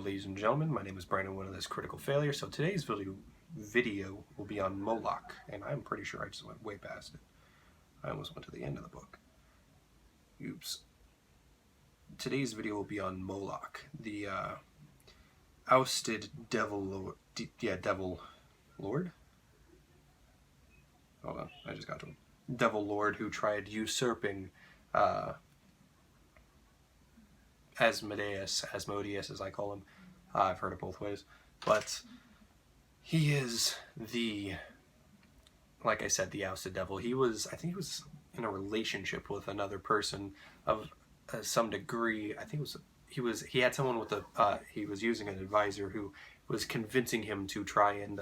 ladies and gentlemen, my name is Brandon, one of those critical failures. So today's video will be on Moloch, and I'm pretty sure I just went way past it. I almost went to the end of the book. Oops. Today's video will be on Moloch, the ousted devil lord. Devil lord? Hold on, I just got to him. Devil lord who tried usurping Asmodeus as I call him. I've heard it both ways. But he is like I said, the ousted devil. I think he was in a relationship with another person of some degree. I think he had someone with he was using an advisor who was convincing him to try and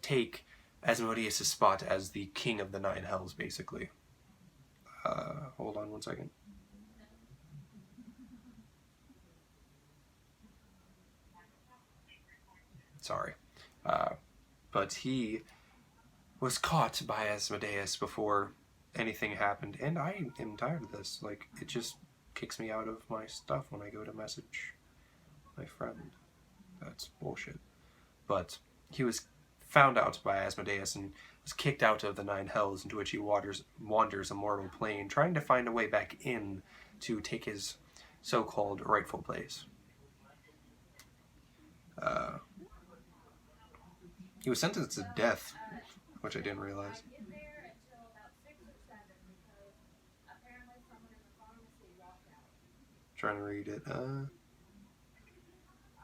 take Asmodeus' spot as the king of the nine hells, basically. Hold on one second. Sorry. But he was caught by Asmodeus before anything happened, and I am tired of this. Like, it just kicks me out of my stuff when I go to message my friend. That's bullshit. But he was found out by Asmodeus and was kicked out of the nine hells, into which he wanders a mortal plane, trying to find a way back in to take his so-called rightful place. He was sentenced to death, which I didn't realize. Trying to read it.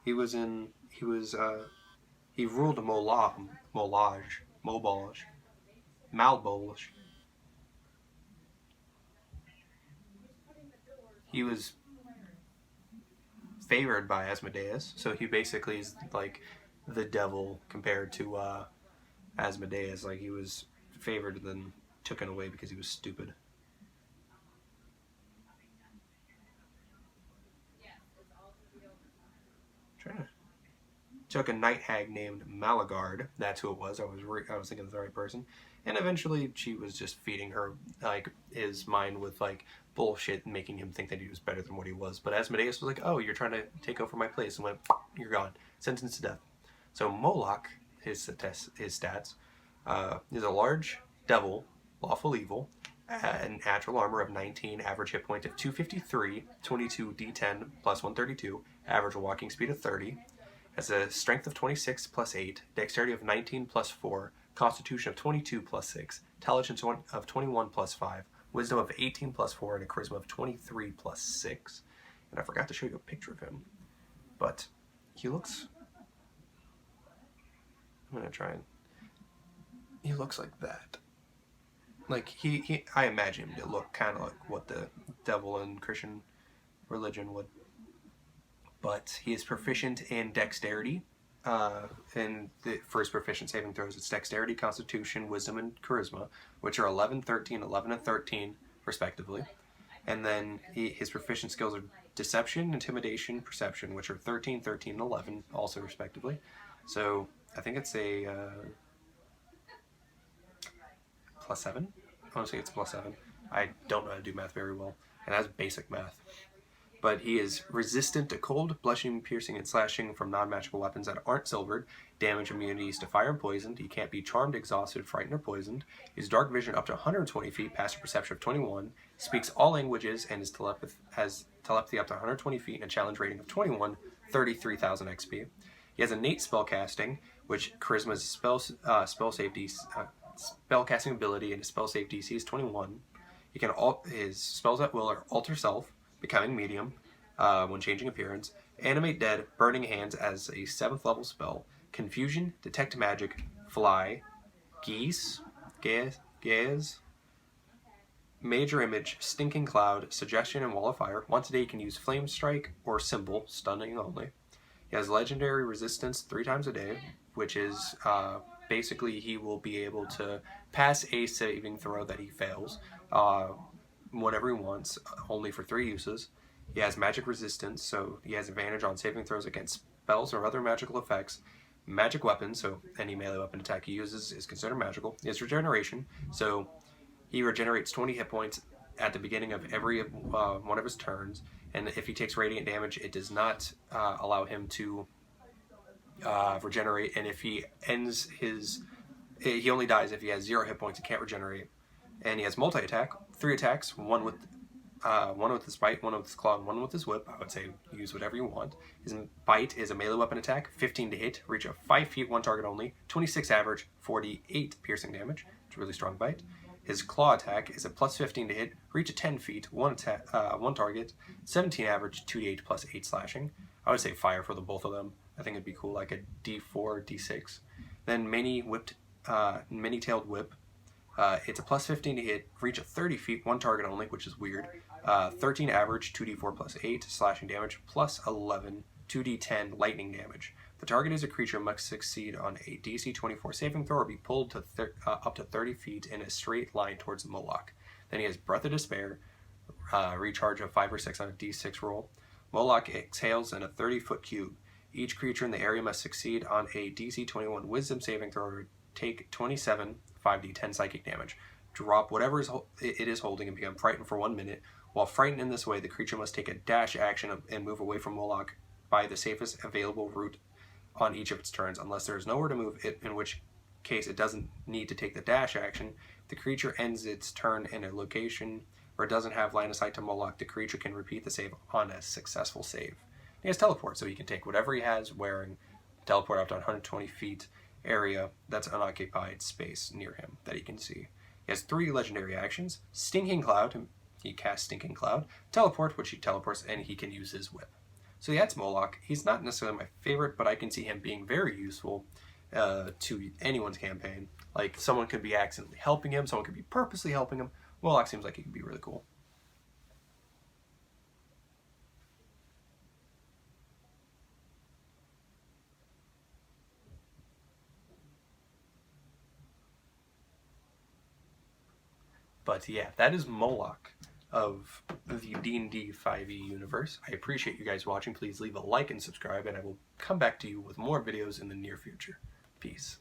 He ruled Malbolge. He was favored by Asmodeus, so he basically is like the devil compared to Asmodeus. Like, he was favored and then taken away because he was stupid. Took a night hag named Malagard. That's who it was. I was thinking of the right person. And eventually she was just feeding her his mind with bullshit and making him think that he was better than what he was. But Asmodeus was like, "Oh, you're trying to take over my place," and went, "You're gone." Sentenced to death. So Moloch, his stats, is a large devil, lawful evil, an natural armor of 19, average hit point of 253, 22 d10 plus 132, average walking speed of 30, has a strength of 26 plus 8, dexterity of 19 plus 4, constitution of 22 plus 6, intelligence of 21 plus 5, wisdom of 18 plus 4, and a charisma of 23 plus 6. And I forgot to show you a picture of him, but he looks... I'm gonna try and... He looks like that. Like, I imagine him to look kind of like what the devil in Christian religion would. But he is proficient in dexterity. And for his proficient saving throws, it's dexterity, constitution, wisdom, and charisma, which are 11, 13, 11, and 13, respectively. And then his proficient skills are deception, intimidation, perception, which are 13, 13, and 11, also respectively. So I think it's a +7. I want to say it's +7. I don't know how to do math very well, and that's basic math. But he is resistant to cold, blushing, piercing, and slashing from non-magical weapons that aren't silvered, damage immunities to fire and poison. He can't be charmed, exhausted, frightened, or poisoned. He has dark vision up to 120 feet, passive perception of 21, speaks all languages, and has telepathy up to 120 feet and a challenge rating of 21, 33,000 XP. He has innate spellcasting, which charisma is spellcasting ability, and his spell save DC is 21. He can his spells at will are alter self, becoming medium when changing appearance, animate dead, burning hands as a 7th level spell, confusion, detect magic, fly, gaze, major image, stinking cloud, suggestion, and wall of fire. Once a day he can use flame strike or symbol, stunning only. He has legendary resistance 3 times a day, which is basically he will be able to pass a saving throw that he fails whenever he wants, only for 3 uses. He has magic resistance, so he has advantage on saving throws against spells or other magical effects. Magic weapons, so any melee weapon attack he uses is considered magical. He has regeneration, so he regenerates 20 hit points at the beginning of every one of his turns, and if he takes radiant damage, it does not allow him to regenerate, and if he ends his... He only dies if he has 0 hit points and can't regenerate. And he has multi-attack, 3 attacks, one with his bite, one with his claw, and one with his whip. I would say use whatever you want. His bite is a melee weapon attack, 15 to hit, reach of 5 feet, 1 target only, 26 average, 48 piercing damage. It's a really strong bite. His claw attack is a plus 15 to hit, reach of 10 feet, 1 target, 17 average, 2d8 plus 8 slashing. I would say fire for the both of them. I think it'd be cool, like a d4, d6. Then many-tailed whip. It's a plus 15 to hit, reach of 30 feet, 1 target only, which is weird. 13 average, 2d4 plus 8 slashing damage, plus 11, 2d10 lightning damage. The target is a creature must succeed on a DC 24 saving throw or be pulled to up to 30 feet in a straight line towards the Moloch. Then he has Breath of Despair, recharge of 5 or 6 on a d6 roll. Moloch exhales in a 30-foot cube. Each creature in the area must succeed on a DC 21 Wisdom saving throw or take 27 5d10 psychic damage. Drop whatever it is holding and become frightened for 1 minute. While frightened in this way, the creature must take a dash action and move away from Moloch by the safest available route on each of its turns, unless there is nowhere to move, in which case it doesn't need to take the dash action. If the creature ends its turn in a location where it doesn't have line of sight to Moloch, the creature can repeat the save on a successful save. He has teleport, so he can take whatever he has wearing, teleport up to 120 feet area that's unoccupied space near him that he can see. He has 3 legendary actions: Stinking Cloud, he casts Stinking Cloud, Teleport, which he teleports, and he can use his whip. So yeah, that's Moloch. He's not necessarily my favorite, but I can see him being very useful to anyone's campaign. Like, someone could be accidentally helping him, someone could be purposely helping him. Moloch seems like he could be really cool. But yeah, that is Moloch of the D&D 5e universe. I appreciate you guys watching. Please leave a like and subscribe, and I will come back to you with more videos in the near future. Peace.